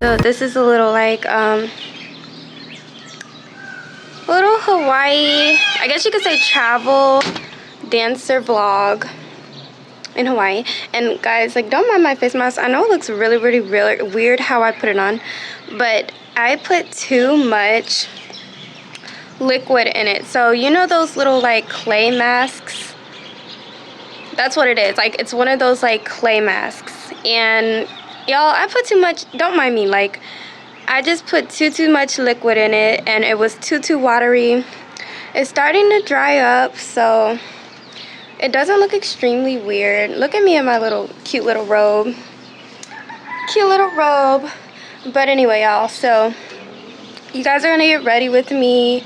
So this is a little like little Hawaii, I guess you could say travel dancer vlog in Hawaii. And guys, like, don't mind my face mask. I know it looks really weird how I put it on, but I put too much liquid in it. So you know those little like clay masks? That's what it is. Like, it's one of those like clay masks. And y'all, I put too much. Don't mind me. Like, I just put too much liquid in it, and it was too watery. It's starting to dry up, so it doesn't look extremely weird. Look at me in my little cute little robe. Cute little robe. But anyway, y'all, so you guys are gonna get ready with me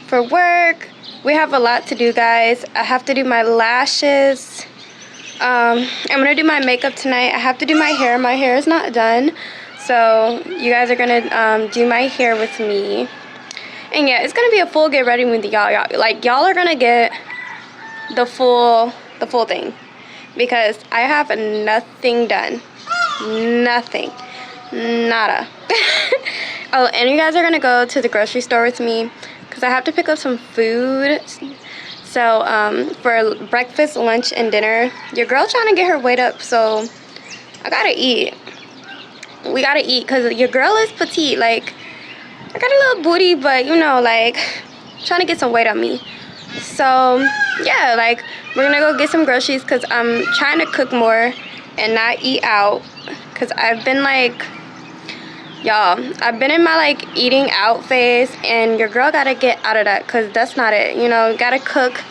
for work. We have a lot to do, guys. I have to do my lashes. I'm gonna do my makeup tonight. I have to do my hair. My hair is not done. So you guys are gonna do my hair with me. And yeah, it's gonna be a full get ready with y'all. Like, y'all are gonna get the full thing, because I have nothing done. Nothing. Nada. Oh, and you guys are gonna go to the grocery store with me because I have to pick up some food. So for breakfast, lunch, and dinner. Your girl trying to get her weight up, so I gotta eat. We gotta eat because your girl is petite. Like, I got a little booty, but you know, like, trying to get some weight on me. So yeah, like, we're gonna go get some groceries because I'm trying to cook more and not eat out, because I've been like, y'all, I've been in my like eating out phase, and your girl gotta get out of that, because that's not it. You know, you gotta cook.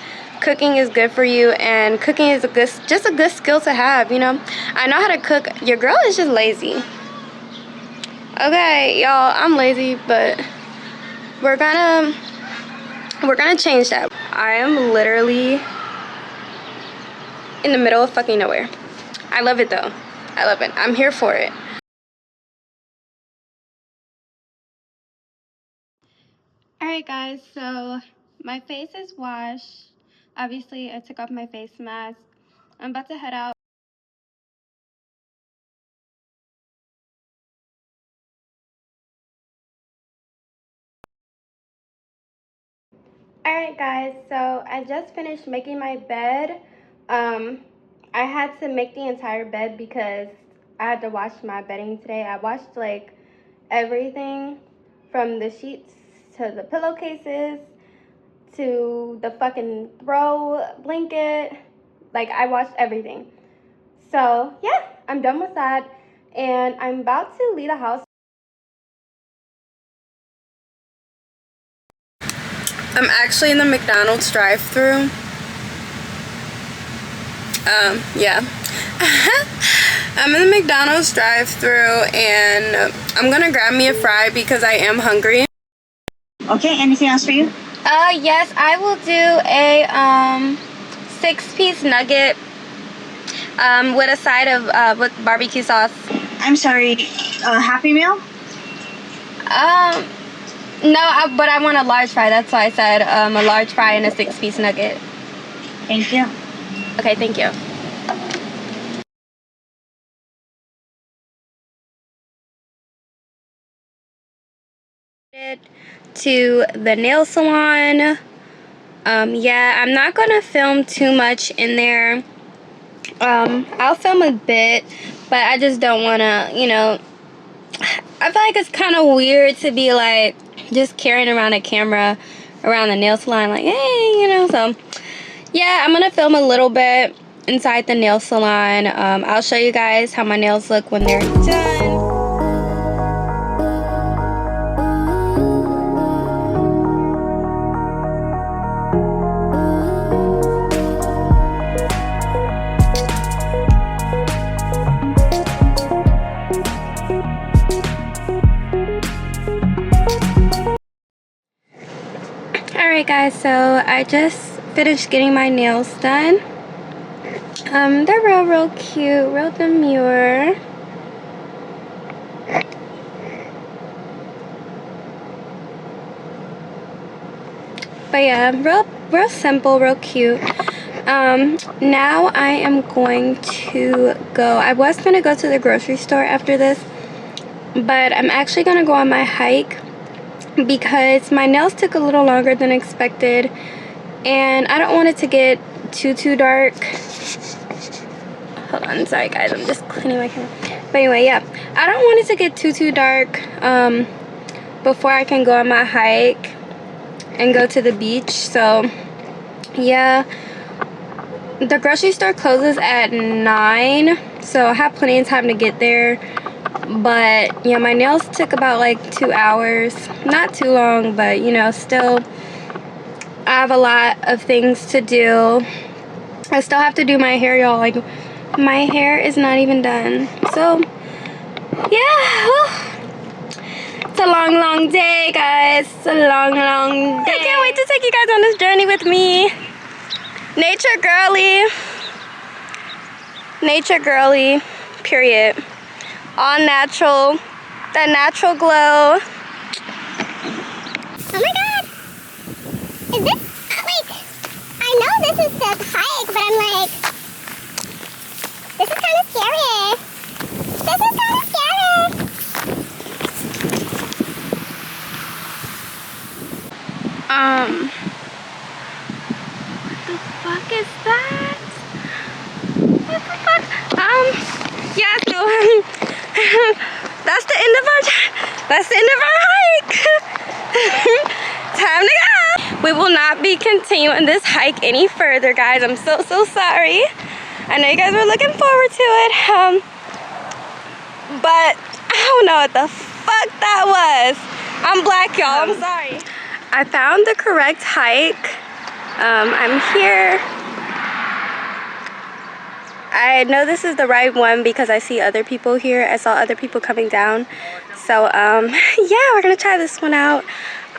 Cooking is good for you, and cooking is just a good skill to have. You know, I know how to cook. Your girl is just lazy. Okay, y'all, I'm lazy, but we're gonna change that. I am literally in the middle of fucking nowhere. I love it though. I love it. I'm here for it. Alright guys, so my face is washed. Obviously, I took off my face mask. I'm about to head out. Alright guys, so I just finished making my bed. I had to make the entire bed because I had to wash my bedding today. I washed like everything from the sheets to the pillowcases to the fucking throw blanket. Like, I washed everything. So yeah, I'm done with that, and I'm about to leave the house. I'm actually in the McDonald's drive-thru. Yeah. I'm in the McDonald's drive-thru, and I'm gonna grab me a fry because I am hungry. Okay, anything else for you? Yes, I will do a 6-piece nugget with a side of with barbecue sauce. I'm sorry, Happy Meal? No, but I want a large fry. That's why I said a large fry and a 6-piece nugget. Thank you. Okay, thank you. To the nail salon. Yeah, I'm not gonna film too much in there. I'll film a bit, but I just don't wanna, you know, I feel like it's kind of weird to be like just carrying around a camera around the nail salon, like, hey, you know. So yeah, I'm gonna film a little bit inside the nail salon. I'll show you guys how my nails look when they're done. Alright guys, so I just finished getting my nails done. They're real cute, real demure. But yeah, real simple, real cute. Now I am going to go. I was gonna go to the grocery store after this, but I'm actually gonna go on my hike because my nails took a little longer than expected, and I don't want it to get too dark. Hold on, sorry guys, I'm just cleaning my camera. But anyway, yeah, I don't want it to get too dark before I can go on my hike and go to the beach. So yeah, the grocery store closes at 9, so I have plenty of time to get there. But yeah, my nails took about like 2 hours. Not too long, but you know, still I have a lot of things to do. I still have to do my hair, y'all. Like, my hair is not even done. So yeah, it's a long day, guys. It's a long day. I can't wait to take you guys on this journey with me. Nature girly, period. All natural, that natural glow. Oh my god! Is this, like, I know this is the hike, but I'm like, this is kind of scary. This is kind of scary. What the fuck is that? What the fuck? Yeah, so, that's the end of our hike. Time to go. We will not be continuing this hike any further, guys. I'm so sorry. I know you guys were looking forward to it. But I don't know what the fuck that was. I'm black, y'all. I'm sorry. I found the correct hike. I'm here. I know this is the right one because I see other people here. I saw other people coming down. So, yeah, we're gonna try this one out.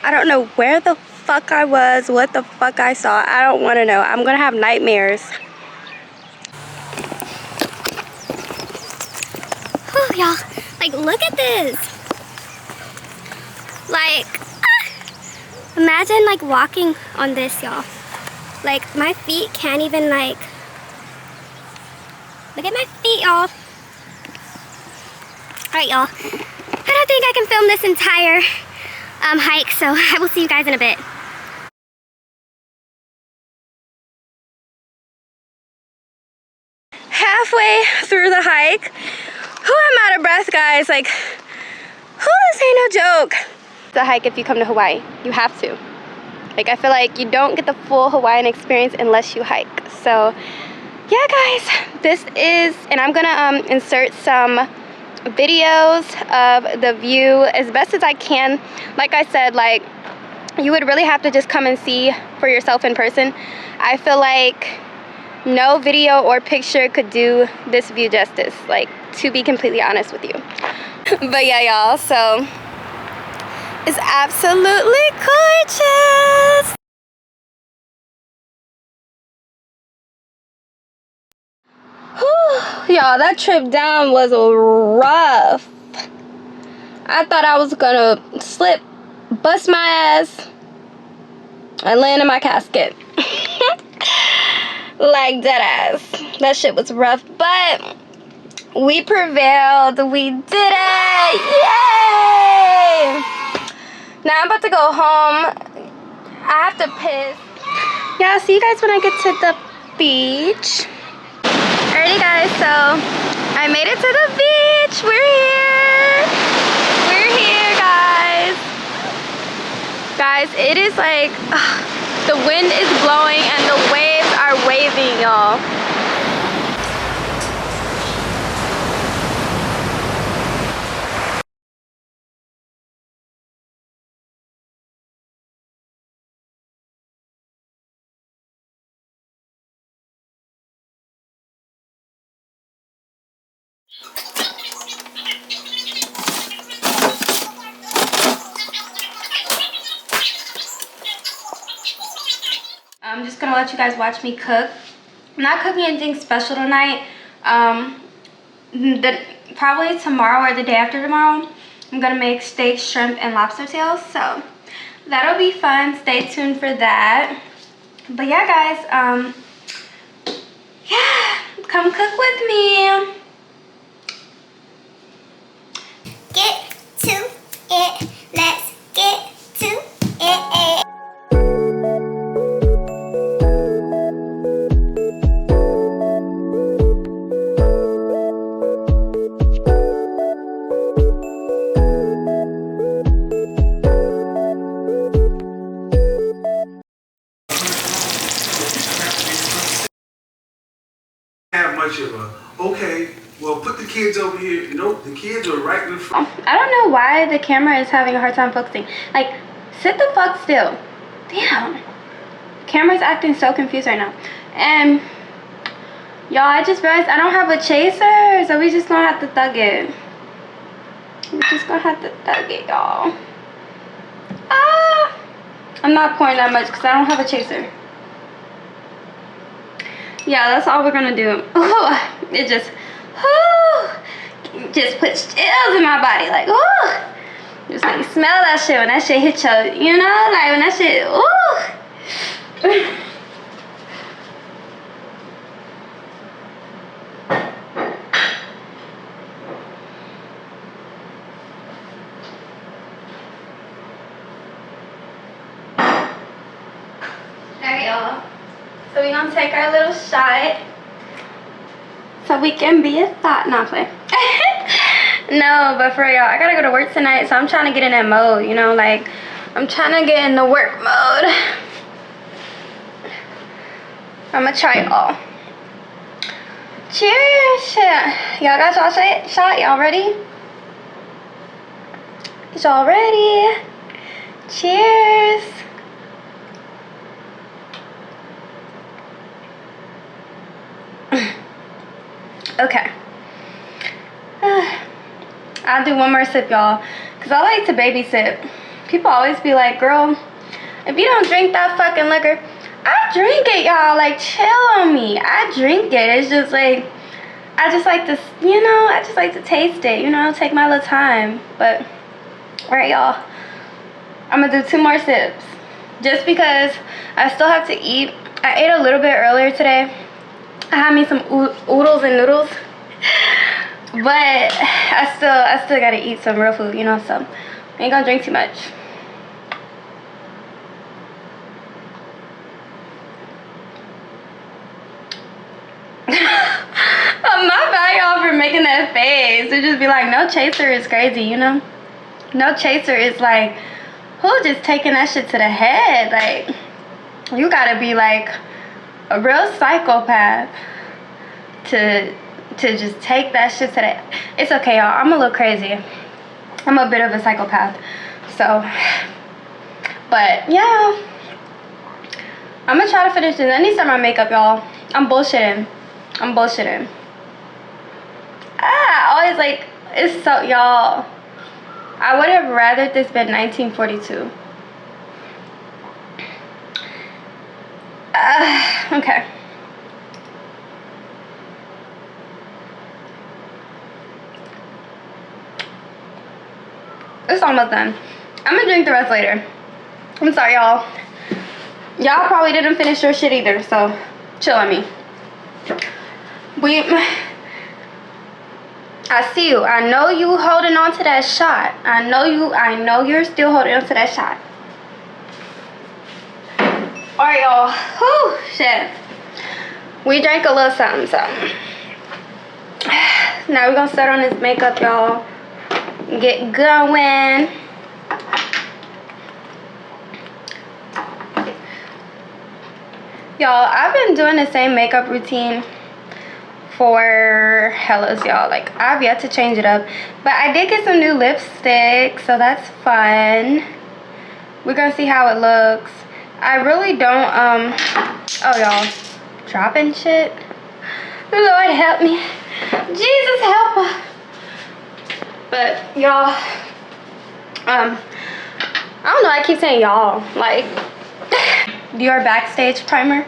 I don't know where the fuck I was, what the fuck I saw. I don't wanna know. I'm gonna have nightmares. Oh, y'all, like, look at this. Like, imagine, like, walking on this, y'all. Like, my feet can't even, like, look at my feet, y'all. Alright, y'all. I don't think I can film this entire hike, so I will see you guys in a bit. Halfway through the hike. I'm out of breath, guys. Like, this ain't no joke. The hike, if you come to Hawaii, you have to. Like, I feel like you don't get the full Hawaiian experience unless you hike. So yeah, guys, this is, and I'm gonna insert some videos of the view as best as I can. Like I said, like, you would really have to just come and see for yourself in person. I feel like no video or picture could do this view justice, like, to be completely honest with you. But yeah, y'all, so it's absolutely gorgeous. Whew, y'all, that trip down was rough. I thought I was gonna slip, bust my ass, and land in my casket. Like, dead ass. That shit was rough, but we prevailed. We did it. Yay! Now I'm about to go home. I have to piss. Yeah, I'll see you guys when I get to the beach. Alrighty, guys, so I made it to the beach. We're here. We're here, guys. Guys, it is like, the wind is blowing and the waves are waving, y'all. I'm just gonna let you guys watch me cook. I'm not cooking anything special tonight. Probably tomorrow or the day after tomorrow, I'm gonna make steak, shrimp, and lobster tails. So that'll be fun. Stay tuned for that. But yeah, guys, yeah, come cook with me. Get it. Let's get to it. Have much of a okay. Well, put the kids over here. Nope, the kids are right in the front. I don't know why the camera is having a hard time focusing. Like, sit the fuck still. Damn. Camera's acting so confused right now. And y'all, I just realized I don't have a chaser, so we just gonna have to thug it. We just gonna have to thug it, y'all. Ah! I'm not pouring that much because I don't have a chaser. Yeah, that's all we're gonna do. Ooh, it just puts chills in my body. Like, ooh, just like smell that shit when that shit hit your, you know, like when that shit, ooh. Alright, y'all. So we're gonna take our little shot so we can be a thought. Not play. No, but for y'all, I gotta go to work tonight, so I'm trying to get in that mode, you know, like I'm trying to get in the work mode. I'm gonna try it all. Cheers. Y'all got y'all shot? Y'all ready? Y'all ready? Cheers. Okay. I'll do one more sip, y'all, because I like to baby sip. People always be like, girl, if you don't drink that fucking liquor, I drink it, y'all. Like, chill on me. I drink it. It's just like, I just like to, you know, I just like to taste it, you know, take my little time. But, all right, y'all, I'm going to do 2 more sips just because I still have to eat. I ate a little bit earlier today. I had me some oodles and noodles, but I still gotta eat some real food, you know, so I ain't gonna drink too much. My bad, y'all, for making that face. It just be like, no chaser is crazy, you know? No chaser is like, who just taking that shit to the head? Like, you gotta be like a real psychopath to just take that shit to the... It's okay, y'all. I'm a little crazy. I'm a bit of a psychopath. So, but yeah, I'm gonna try to finish this. I need to start my makeup, y'all. I'm bullshitting. Always like, it's so, y'all, I would have rather this been 1942. Okay. It's almost done. I'm gonna drink the rest later. I'm sorry, y'all. Y'all probably didn't finish your shit either, so chill on me. I see you. I know you holding on to that shot. I know you're still holding on to that shot. Alright, y'all. Whew, shit. We drank a little something. Now we're gonna start on this makeup, y'all. Get going. Y'all, I've been doing the same makeup routine for hellas, y'all. Like, I've yet to change it up, but I did get some new lipstick, so that's fun. We're gonna see how it looks. I really don't oh, y'all, dropping shit. Lord help me, Jesus help us. But y'all, I don't know, I keep saying y'all, like Dior Backstage primer,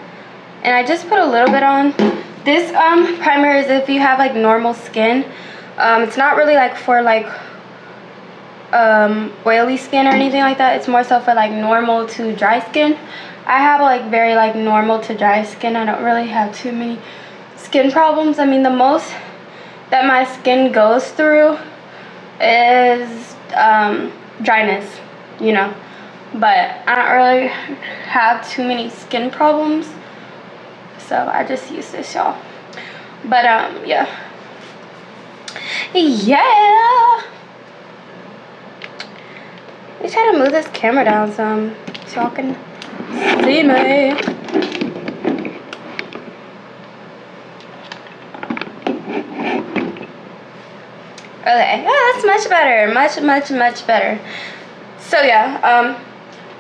and I just put a little bit on. This primer is if you have like normal skin. It's not really like for like oily skin or anything like that. It's more so for like normal to dry skin. I have like very like normal to dry skin. I don't really have too many skin problems. I mean, the most that my skin goes through is dryness, you know. But I don't really have too many skin problems, so I just use this, y'all. But yeah. Let me try to move this camera down some so y'all can see me. Okay, yeah, that's much better. Much better. So yeah,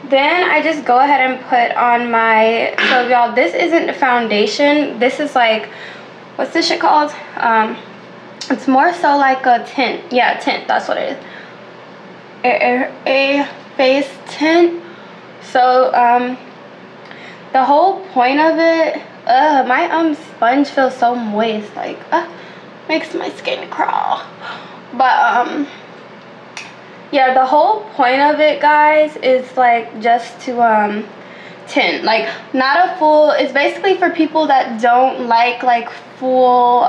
then I just go ahead and put on my, so y'all, this isn't foundation. This is like, what's this shit called? It's more so like a tint. Yeah, tint, that's what it is. A face tint. So the whole point of it, my sponge feels so moist, like makes my skin crawl. But yeah, the whole point of it, guys, is like just to tint, like not a full, it's basically for people that don't like full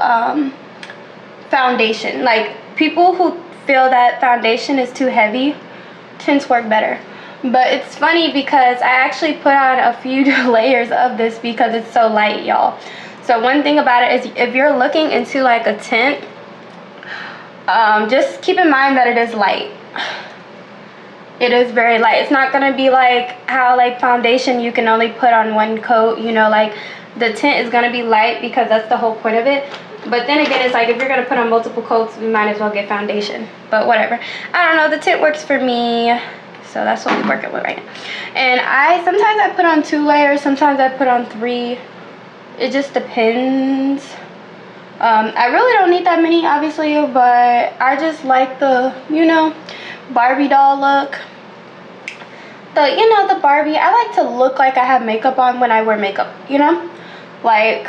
foundation, like people who feel that foundation is too heavy, tints work better. But it's funny because I actually put on a few layers of this because it's so light, y'all. So one thing about it is if you're looking into like a tint, just keep in mind that it is light. It is very light. It's not gonna be like how like foundation you can only put on one coat, you know, like the tint is gonna be light because that's the whole point of it. But then again, it's like if you're gonna put on multiple coats, we might as well get foundation. But whatever. I don't know, the tint works for me. So that's what we're working with right now. And sometimes I put on 2 layers, sometimes I put on 3. It just depends. I really don't need that many, obviously, but I just like the, you know, Barbie doll look. The Barbie, I like to look like I have makeup on when I wear makeup, you know? Like,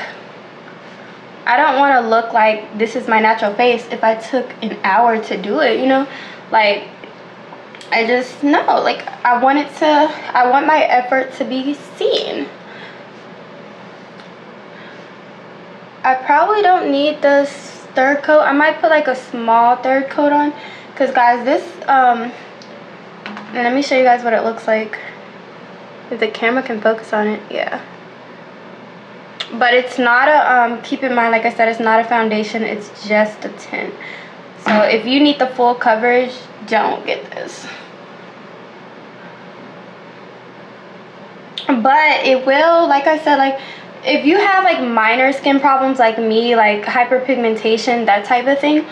I don't want to look like this is my natural face if I took an hour to do it, you know? Like, I just know, like, I want my effort to be seen. I probably don't need this third coat. I might put like a small third coat on, because guys, this and let me show you guys what it looks like if the camera can focus on it. Yeah, but it's not a keep in mind, like I said, it's not a foundation, it's just a tint. So if you need the full coverage, don't get this. But it will, like I said, like if you have like minor skin problems like me, like hyperpigmentation, that type of thing,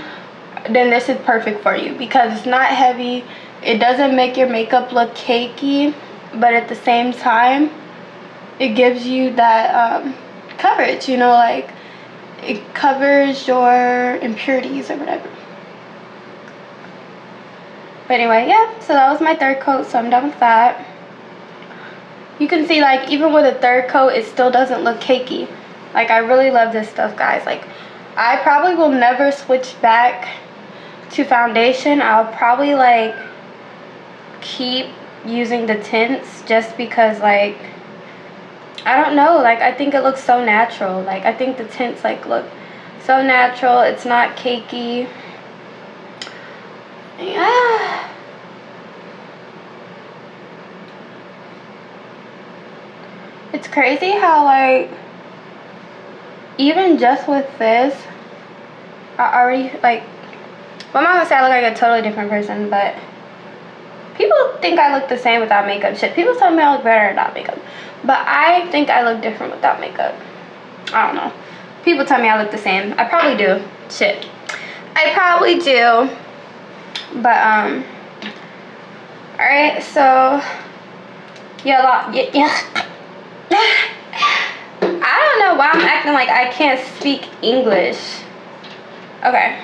then this is perfect for you because it's not heavy. It doesn't make your makeup look cakey, but at the same time, it gives you that coverage, you know, like it covers your impurities or whatever. But anyway, yeah, so that was my third coat, so I'm done with that. You can see, like, even with a third coat, it still doesn't look cakey. Like, I really love this stuff, guys. Like, I probably will never switch back to foundation. I'll probably, like, keep using the tints just because, like, I don't know. Like, I think it looks so natural. Like, I think the tints, like, look so natural. It's not cakey. Yeah. It's crazy how, like, even just with this, I already, like, well, I'm not gonna say I look like a totally different person, but people think I look the same without makeup. Shit, people tell me I look better without makeup, but I think I look different without makeup. I don't know. People tell me I look the same. I probably do. Shit, I probably do. But all right. So yeah. I don't know why I'm acting like I can't speak English. Okay.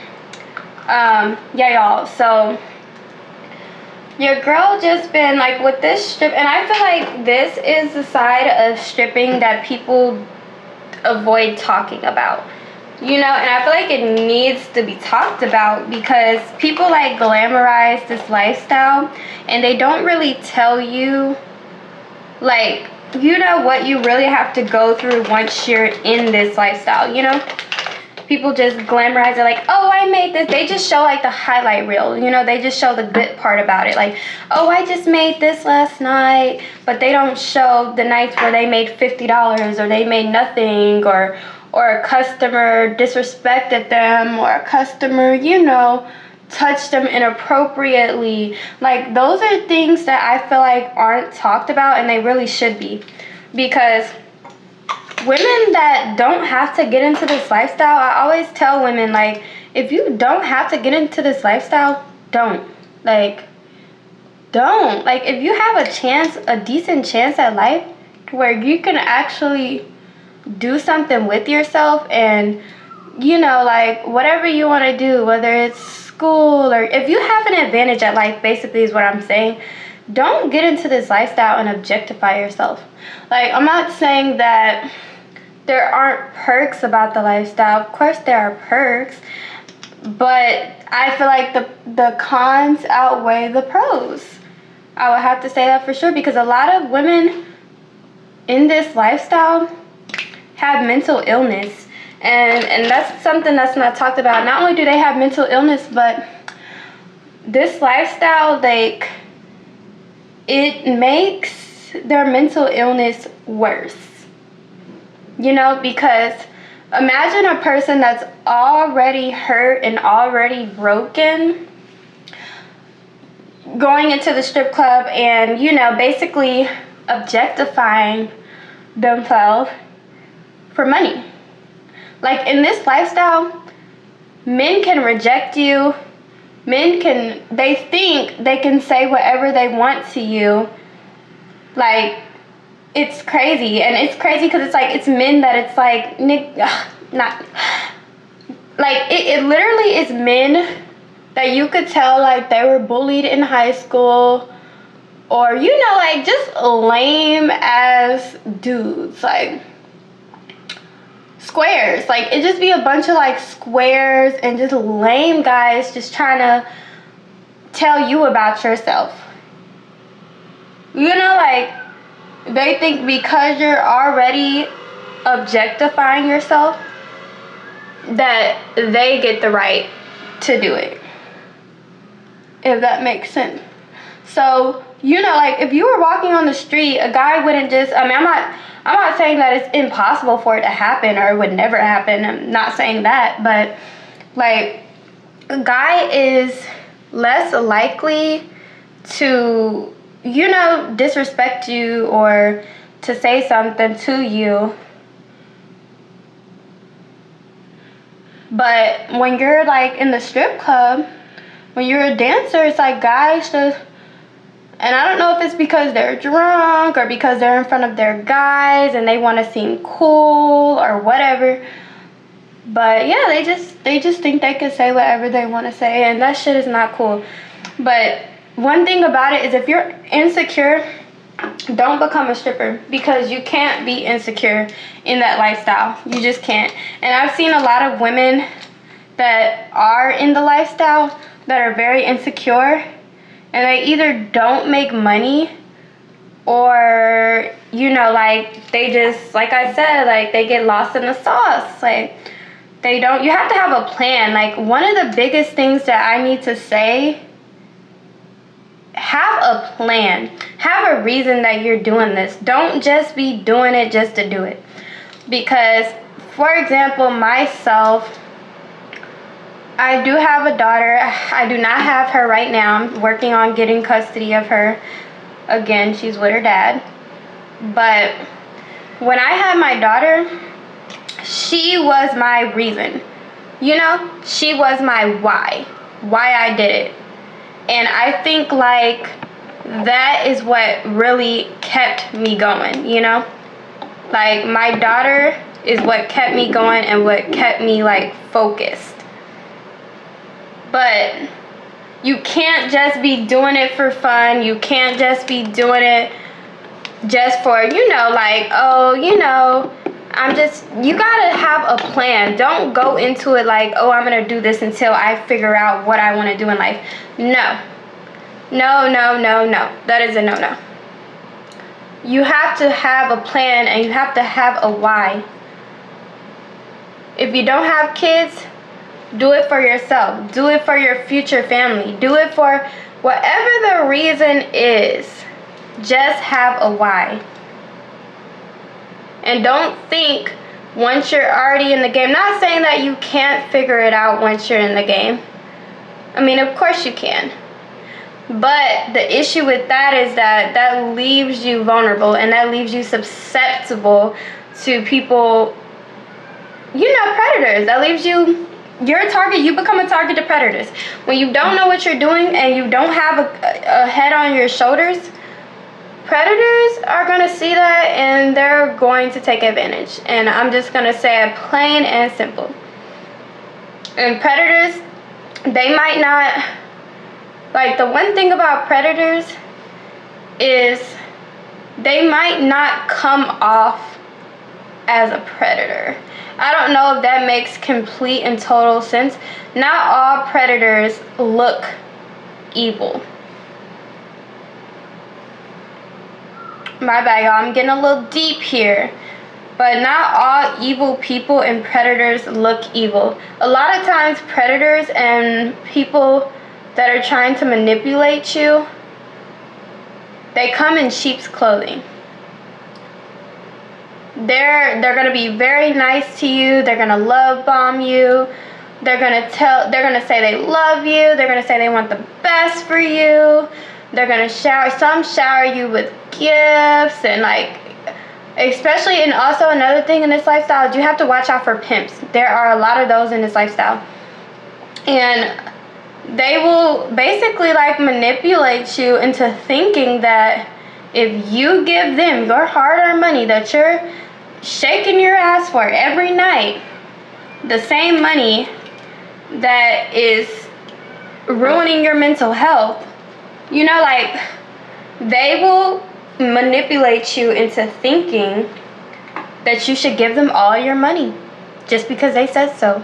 Yeah, y'all. So your girl just been like with this strip, and I feel like this is the side of stripping that people avoid talking about. You know, and I feel like it needs to be talked about because people like glamorize this lifestyle and they don't really tell you, like, you know, what you really have to go through once you're in this lifestyle, you know? people just glamorize it like, oh, I made this. They just show like the highlight reel, you know, they just show the good part about it, like, oh, I just made this last night, but they don't show the nights where they made $50 or they made nothing, or a customer disrespected them, or a customer, you know, touched them inappropriately. Like, those are things that I feel like aren't talked about, and they really should be, because women that don't have to get into this lifestyle, I always tell women, like, if you don't have to get into this lifestyle, don't. Like, don't. Like, if you have a chance, a decent chance at life where you can actually do something with yourself, and, you know, like, whatever you want to do, whether it's school, or if you have an advantage at life, basically is what I'm saying, don't get into this lifestyle and objectify yourself. Like, I'm not saying that there aren't perks about the lifestyle. Of course there are perks, but I feel like the cons outweigh the pros. I would have to say that for sure, because a lot of women in this lifestyle have mental illness, and that's something that's not talked about. Not only do they have mental illness, but this lifestyle, like, it makes their mental illness worse. You know, because imagine a person that's already hurt and already broken going into the strip club and, you know, basically objectifying themselves for money. Like, in this lifestyle, men can reject you. They think they can say whatever they want to you. Like, it's crazy. And it's crazy because it's like, it's men that it's like, it literally is men that you could tell, like, they were bullied in high school, or, you know, like, just lame ass dudes, like, squares. Like, it just be a bunch of, like, squares and just lame guys just trying to tell you about yourself. You know, like, they think because you're already objectifying yourself that they get the right to do it, if that makes sense. So, you know, like, if you were walking on the street, a guy wouldn't just, I mean, I'm not saying that it's impossible for it to happen or it would never happen. I'm not saying that, but, like, a guy is less likely to, you know, disrespect you or to say something to you. But when you're, like, in the strip club, when you're a dancer, it's like guys just, and I don't know if it's because they're drunk or because they're in front of their guys and they want to seem cool or whatever. But yeah, they just think they can say whatever they want to say, and that shit is not cool. But one thing about it is, if you're insecure, don't become a stripper, because you can't be insecure in that lifestyle. You just can't. And I've seen a lot of women that are in the lifestyle that are very insecure, and they either don't make money, or, you know, like, they just, like I said, like, they get lost in the sauce. Like, they don't, you have to have a plan. Like, one of the biggest things that I need to say, have a plan. Have a reason that you're doing this. Don't just be doing it just to do it. Because, for example, myself, I do have a daughter. I do not have her right now. I'm working on getting custody of her. Again, she's with her dad. But when I had my daughter, she was my reason. You know, she was my why I did it. And I think, like, that is what really kept me going, you know? Like, my daughter is what kept me going and what kept me, like, focused. But you can't just be doing it for fun. You can't just be doing it just for, you know, like, oh, you know, you gotta have a plan. Don't go into it like, oh, I'm gonna do this until I figure out what I want to do in life. No. That is a no. You have to have a plan, and you have to have a why. If you don't have kids, do it for yourself. Do it for your future family. Do it for whatever the reason is. Just have a why. And don't think once you're already in the game. Not saying that you can't figure it out once you're in the game. I mean, of course you can. But the issue with that is that leaves you vulnerable, and that leaves you susceptible to people, you know, predators. That leaves you, you're a target. You become a target to predators. When you don't know what you're doing and you don't have a head on your shoulders, predators are going to see that and they're going to take advantage. And I'm just going to say it plain and simple. And predators, they might not, like, the one thing about predators is they might not come off as a predator. I don't know if that makes complete and total sense. Not all predators look evil. My bad, y'all. I'm getting a little deep here. But not all evil people and predators look evil. A lot of times predators and people that are trying to manipulate you, they come in sheep's clothing. They're going to be very nice to you. They're going to love bomb you. They're going to say they love you. They're going to say they want the best for you. They're going to shower you with gifts, and like, especially, and also another thing in this lifestyle is you have to watch out for pimps. There are a lot of those in this lifestyle. And they will basically like manipulate you into thinking that if you give them your hard-earned money that you're shaking your ass for every night, the same money that is ruining your mental health, you know, like, they will manipulate you into thinking that you should give them all your money just because they said so.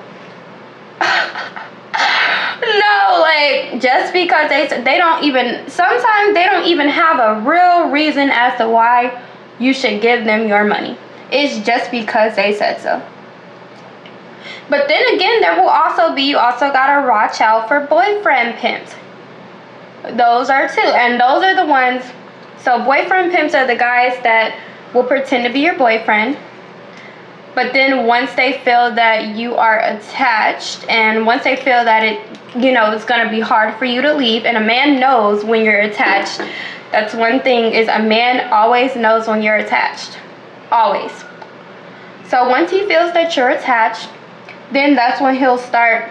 No, like, just because they don't even, sometimes they don't even have a real reason as to why you should give them your money. It's just because they said so. But then again, there will also be, you also gotta watch out for boyfriend pimps. Those are too, and those are the ones, so boyfriend pimps are the guys that will pretend to be your boyfriend, but then once they feel that you are attached, and once they feel that it, you know, it's going to be hard for you to leave, and a man knows when you're attached. That's one thing, is a man always knows when you're attached. Always. So once he feels that you're attached, then that's when he'll start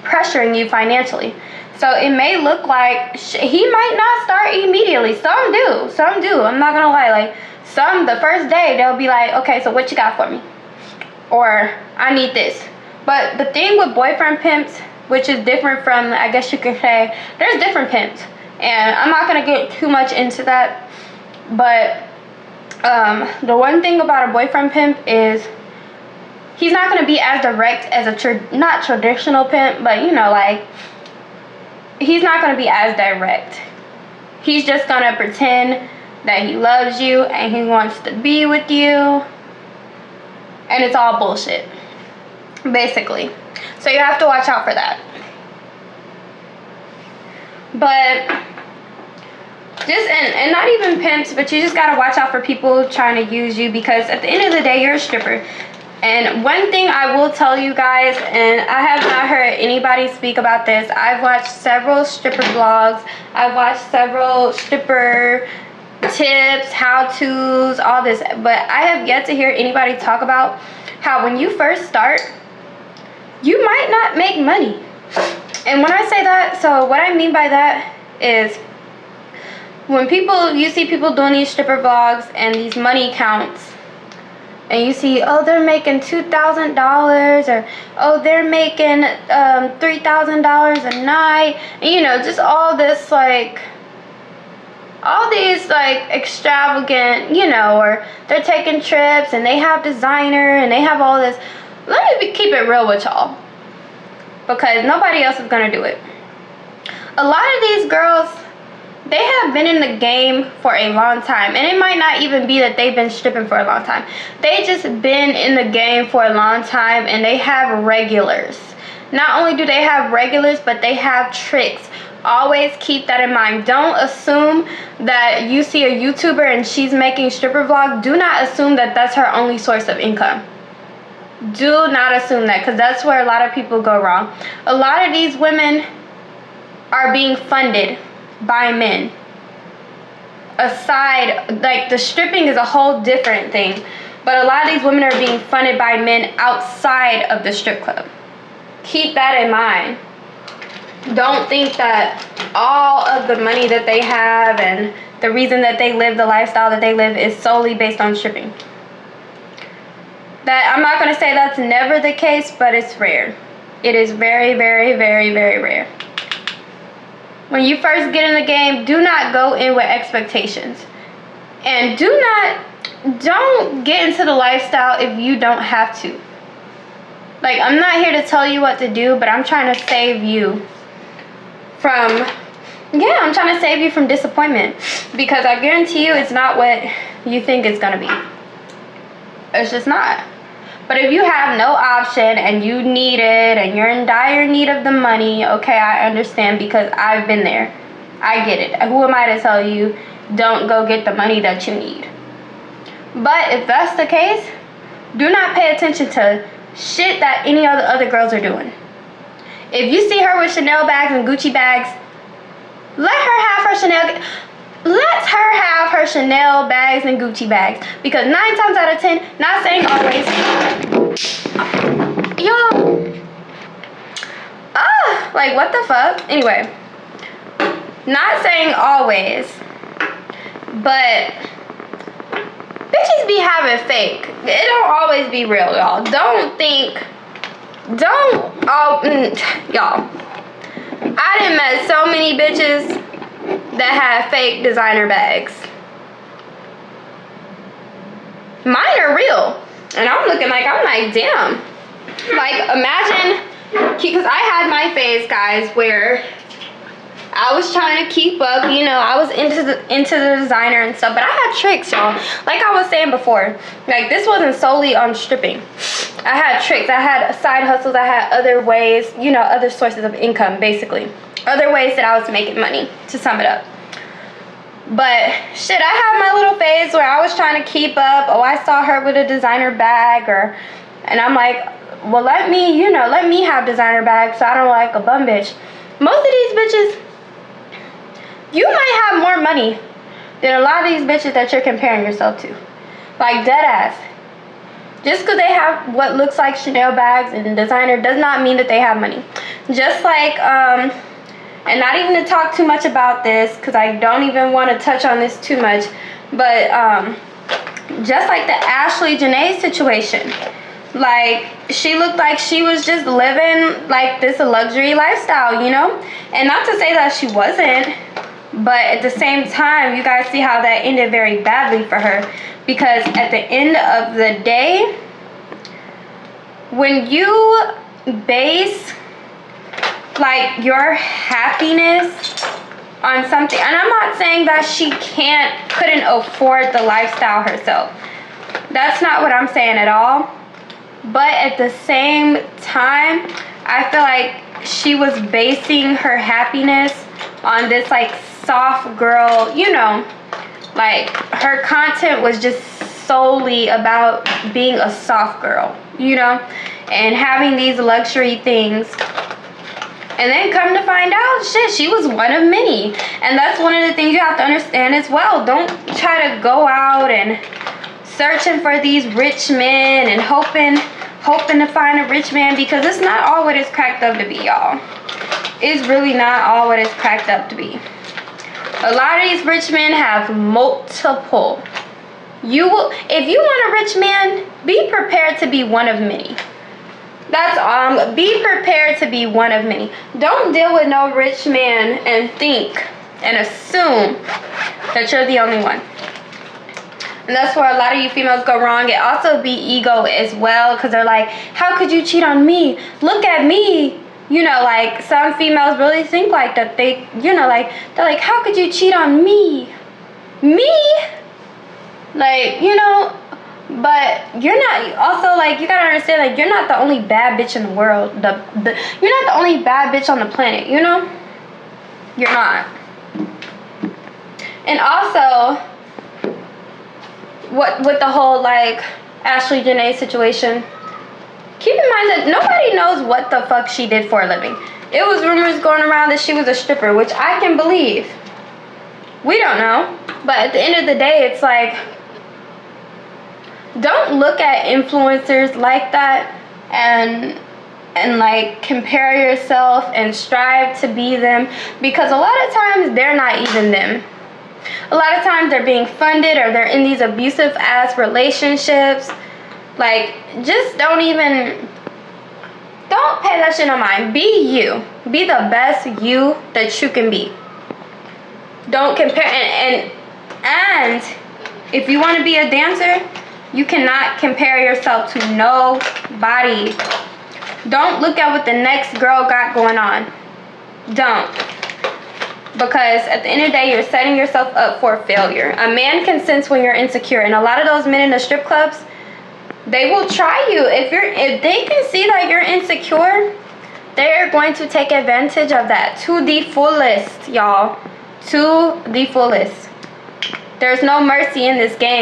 pressuring you financially. So it may look like he might not start immediately. Some do. I'm not gonna lie. Like, some, the first day, they'll be like, okay, so what you got for me? Or, I need this. But the thing with boyfriend pimps, which is different from, I guess you could say, there's different pimps. And I'm not gonna get too much into that. But the one thing about a boyfriend pimp is he's not gonna be as direct as a, not traditional pimp, but you know, like, he's not going to be as direct. He's just going to pretend that he loves you and he wants to be with you. And it's all bullshit, basically. So you have to watch out for that. But just, and not even pimps, but you just got to watch out for people trying to use you, because at the end of the day, you're a stripper. And one thing I will tell you guys, and I have not heard anybody speak about this, I've watched several stripper vlogs, I've watched several stripper tips, how-tos, all this, but I have yet to hear anybody talk about how when you first start, you might not make money. And when I say that, so what I mean by that is, when you see people doing these stripper vlogs and these money counts, and you see, oh, they're making $2,000, or oh, they're making $3,000 a night, and you know, just all this, like, all these like extravagant, you know, or they're taking trips and they have designer and they have all this. Let me keep it real with y'all, because nobody else is gonna do it. A lot of these girls, they have been in the game for a long time. And it might not even be that they've been stripping for a long time. They just been in the game for a long time, and they have regulars. Not only do they have regulars, but they have tricks. Always keep that in mind. Don't assume that you see a YouTuber and she's making stripper vlog. Do not assume that that's her only source of income. Do not assume that, because that's where a lot of people go wrong. A lot of these women are being funded by men. Aside, like, the stripping is a whole different thing, but a lot of these women are being funded by men outside of the strip club. Keep that in mind. Don't think that all of the money that they have and the reason that they live the lifestyle that they live is solely based on stripping. That, I'm not going to say that's never the case, but it's rare. It is very, very, very, very rare. When you first get in the game, do not go in with expectations. And don't get into the lifestyle if you don't have to. Like, I'm not here to tell you what to do, but I'm trying to save you from, I'm trying to save you from disappointment. Because I guarantee you it's not what you think it's going to be. It's just not. But if you have no option and you need it and you're in dire need of the money, okay, I understand, because I've been there. I get it. Who am I to tell you don't go get the money that you need? But if that's the case, do not pay attention to shit that any of the other girls are doing. If you see her with Chanel bags and Gucci bags, let her have her Chanel bags and Gucci bags. Because 9 times out of 10, not saying always, like, what the fuck? Anyway, not saying always, but bitches be having fake. It don't always be real, y'all. Y'all, I done met so many bitches that have fake designer bags. Mine are real, and I'm like, damn. Like, imagine, because I had my phase, guys, where I was trying to keep up, you know, I was into the designer and stuff, but I had tricks, y'all. Like I was saying before, like, this wasn't solely on stripping. I had tricks, I had side hustles, I had other ways, you know, other sources of income, basically. Other ways that I was making money, to sum it up. But shit, I had my little phase where I was trying to keep up. Oh, I saw her with a designer bag, and I'm like, well, let me have designer bags so I don't look like a bum bitch. Most of these bitches, you might have more money than a lot of these bitches that you're comparing yourself to. Like, dead ass. Just because they have what looks like Chanel bags and designer does not mean that they have money. Just like, and not even to talk too much about this, because I don't even want to touch on this too much, but just like the Ashlee Janae situation. Like, she looked like she was just living like this luxury lifestyle, you know? And not to say that she wasn't, but at the same time, you guys see how that ended very badly for her. Because at the end of the day, when you base like your happiness on something, and I'm not saying that she couldn't afford the lifestyle herself. That's not what I'm saying at all. But at the same time, I feel like she was basing her happiness on this like soft girl, you know, like her content was just solely about being a soft girl, you know, and having these luxury things. And then come to find out, shit, she was one of many. And that's one of the things you have to understand as well. Don't try to go out and searching for these rich men and hoping to find a rich man, because it's not all what it's cracked up to be, y'all. It's really not all what it's cracked up to be. A lot of these rich men have multiple. If you want a rich man, be prepared to be one of many. That's be prepared to be one of many. Don't deal with no rich man and think and assume that you're the only one. And that's where a lot of you females go wrong. It also be ego as well, because they're like, how could you cheat on me? Look at me. you know, like, some females really think like that. They, you know, like, they're like, how could you cheat on me? Me? Like, you know, but you're not, also, like, you gotta understand, like, you're not the only bad bitch in the world. You're not the only bad bitch on the planet, you know? You're not. And also, with the whole, like, Ashlee Janae situation, keep in mind that nobody knows what the fuck she did for a living. It was rumors going around that she was a stripper, which I can believe. We don't know. But at the end of the day, it's like, don't look at influencers like that and like compare yourself and strive to be them, because a lot of times they're not even them. A lot of times they're being funded or they're in these abusive ass relationships. Like, just don't pay that shit no mind. Be you. Be the best you that you can be. Don't compare. And if you want to be a dancer, you cannot compare yourself to nobody. Don't look at what the next girl got going on. Don't. Because at the end of the day, you're setting yourself up for failure. A man can sense when you're insecure. And a lot of those men in the strip clubs, they will try you. If they can see that you're insecure, they're going to take advantage of that to the fullest, y'all. To the fullest. There's no mercy in this game.